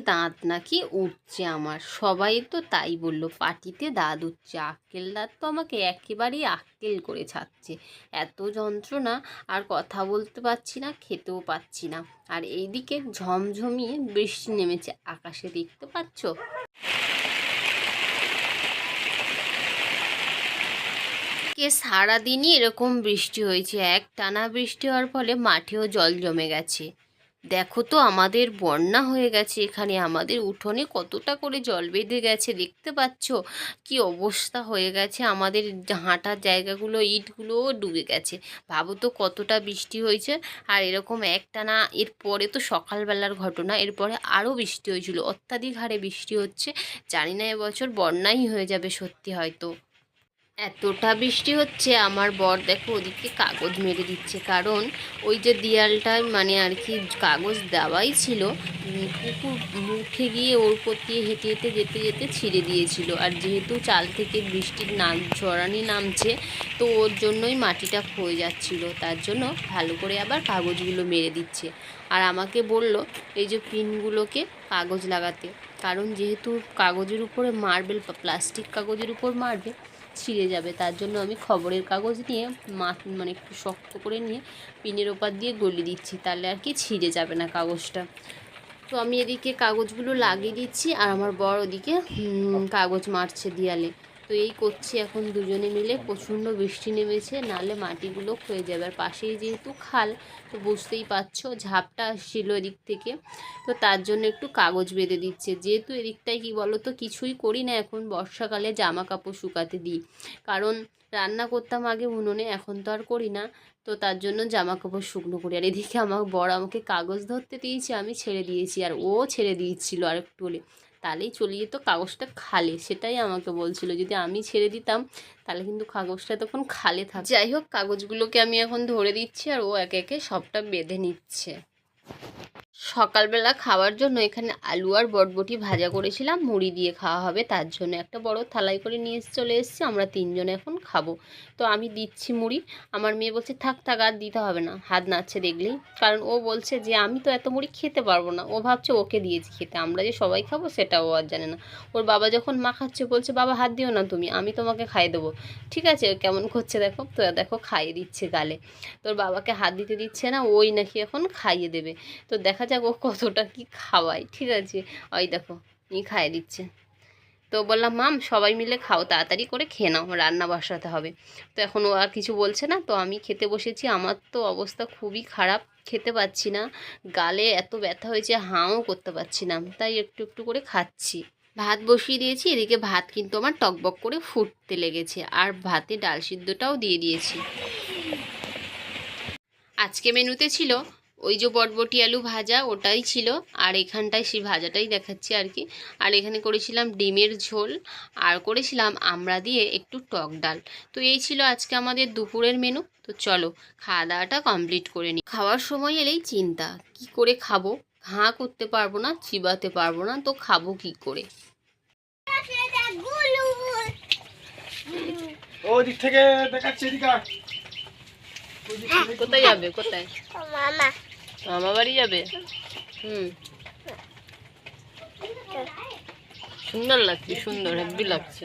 দাঁত নাকি উঠছে আমার, সবাই তো তাই বলল, পাটিতে দাঁত উঠছে। আক্কেল দাঁত তো আমাকে একেবারেই আক্কেল করে ছাড়ছে, এত যন্ত্রণা, আর কথা বলতে পারছি না, খেতেও পাচ্ছি না। আর এইদিকে ঝমঝমিয়ে বৃষ্টি নেমেছে আকাশে, দেখতে পাচ্ছ? সারাদিনই এরকম বৃষ্টি হয়েছে, একটানা বৃষ্টি হওয়ার ফলে মাঠেও জল জমে গেছে। দেখো তো আমাদের বন্যা হয়ে গেছে, এখানে আমাদের উঠোনে কতটা করে জল বেঁধে গেছে, দেখতে পাচ্ছ কি অবস্থা হয়ে গেছে। আমাদের হাঁটার জায়গাগুলো, ইটগুলোও ডুবে গেছে। ভাবো তো কতটা বৃষ্টি হয়েছে। আর এরকম একটানা, এরপরে তো সকালবেলার ঘটনা, এরপরে আরও বৃষ্টি হয়েছিল, অত্যাধিক হারে বৃষ্টি হচ্ছে। জানি না এবছর বন্যাই হয়ে যাবে সত্যি হয়তো। এতটা বৃষ্টি হচ্ছে, আমার বর দেখো ওদিকে কাগজ মেরে দিচ্ছে, কারণ ওই যে দেয়ালটায় মানে আর কি কাগজ দেওয়াই ছিল, পুকুর মুখে গিয়ে ওর উপর দিয়ে হেঁটে হেঁটে যেতে যেতে ছিঁড়ে দিয়েছিল। আর যেহেতু চাল থেকে বৃষ্টির ঝরানি নামছে, তো ওর জন্যই মাটিটা ক্ষয়ে যাচ্ছিল, তার জন্য ভালো করে আবার কাগজগুলো মেরে দিচ্ছে। আর আমাকে বলল এই যে পিনগুলোকে কাগজ লাগাতে, কারণ যেহেতু কাগজের উপরে মার্বেল, প্লাস্টিক কাগজের উপর মারবে, ছিঁড়ে যাবে। তার জন্য আমি খবরের কাগজ নিয়ে মানে একটু শক্ত করে নিয়ে পিনের ওপর দিয়ে গলিয়ে দিচ্ছি, তাহলে আর কি ছিঁড়ে যাবে না কাগজটা। তো আমি এদিকে কাগজগুলো লাগিয়ে দিচ্ছি, আর আমার বর ওদিকে কাগজ মারছে দেয়ালে। তো এই করছি এখন দুজনে মিলে। প্রচণ্ড বৃষ্টি নেমেছে, নাহলে মাটিগুলো ক্ষয়ে যাবে। আর পাশেই যেহেতু খাল, তো বুঝতেই পারছো ঝাপটা আসছিল এদিক থেকে, তো তার জন্য একটু কাগজ বেঁধে দিচ্ছে। যেহেতু এদিকটায় কী বলো তো, কিছুই করি না এখন, বর্ষাকালে জামা কাপড় শুকাতে দিই, কারণ রান্না করতাম আগে উনুনে, এখন তো আর করি না, তো তার জন্য জামা কাপড় শুকনো করি। আর এদিকে আমার বর আমাকে কাগজ ধরতে দিয়েছে, আমি ছেড়ে দিয়েছি, আর ও ছেড়ে দিয়েছিল আর একটু হলে, তাহলেই চলে যেত কাগজটা খালে। সেটাই আমাকে বলছিল, যদি আমি ছেড়ে দিতাম তাহলে কিন্তু কাগজটা তখন খালে থাক। যাই হোক, কাগজগুলোকে আমি এখন ধরে দিচ্ছি, আর ও একে একে সবটা বেঁধে নিচ্ছে। সকালবেলা খাওয়ার জন্য এখানে আলু আর বটবটি ভাজা করেছিলাম, মুড়ি দিয়ে খাওয়া হবে, তার জন্য একটা বড় থালাই করে নিয়ে চলে এসেছি। আমরা তিনজনে এখন খাবো, তো আমি দিচ্ছি মুড়ি। আমার মেয়ে বলছে থাক থাক, আর দিতে হবে না, হাত নাড়ছে দেখলেই, কারণ ও বলছে যে আমি তো এত মুড়ি খেতে পারবো না, ও ভাবছে ওকে দিয়েছি খেতে, আমরা যে সবাই খাবো সেটা ও আর জানে না। ওর বাবা যখন মাখাচ্ছে বলছে বাবা হাত দিও না তুমি, আমি তোমাকে খাইয়ে দেবো। ঠিক আছে, কেমন করছে দেখো, তো দেখো খাইয়ে দিচ্ছে গালে। তোর বাবাকে হাত দিতে দিচ্ছে না, ওই নাকি এখন খাইয়ে দেবে। তো দেখা যাক ও কতটা কি খাওয়ায়। ঠিক আছে, ওই দেখো খাইয়ে দিচ্ছে। তো বললাম মাম সবাই মিলে খাও, তাড়াতাড়ি করে খেয়ে নাও, রান্না বসাতে হবে। তো এখন ও আর কিছু বলছে না, তো আমি খেতে বসেছি। আমার তো অবস্থা খুবই খারাপ, খেতে পাচ্ছি না, গালে এত ব্যথা হয়েছে, হাঁও করতে পারছি না, তাই একটু একটু করে খাচ্ছি। ভাত বসিয়ে দিয়েছি, এদিকে ভাত কিন্তু আমার টকবক করে ফুটতে লেগেছে, আর ভাতে ডাল সিদ্ধটাও দিয়ে দিয়েছি। আজকে মেনুতে ছিল ওই যে বটবটি আলু ভাজা, ওটাই ছিল, আর এখানটায় সেই ভাজাটাই দেখাচ্ছি আর কি। আর এখানে করেছিলাম ডিমের ঝোল, আর করেছিলাম আমড়া দিয়ে একটু টক ডাল। তো এই ছিল আজকে আমাদের দুপুরের মেনু। তো চলো খাওয়া দাওয়াটা কমপ্লিট করে নিই। খাওয়ার সময় এলেই চিন্তা, কি করে খাবো, হাঁ করতে পারবো না, চিবাতে পারবো না, তো খাবো কি করে। ওদিক থেকে দেখাচ্ছে, কোথায় যাবে, কোথায়? মামা বাড়ি যাবে। সুন্দর লাগছে, সুন্দর হেব্বি লাগছে।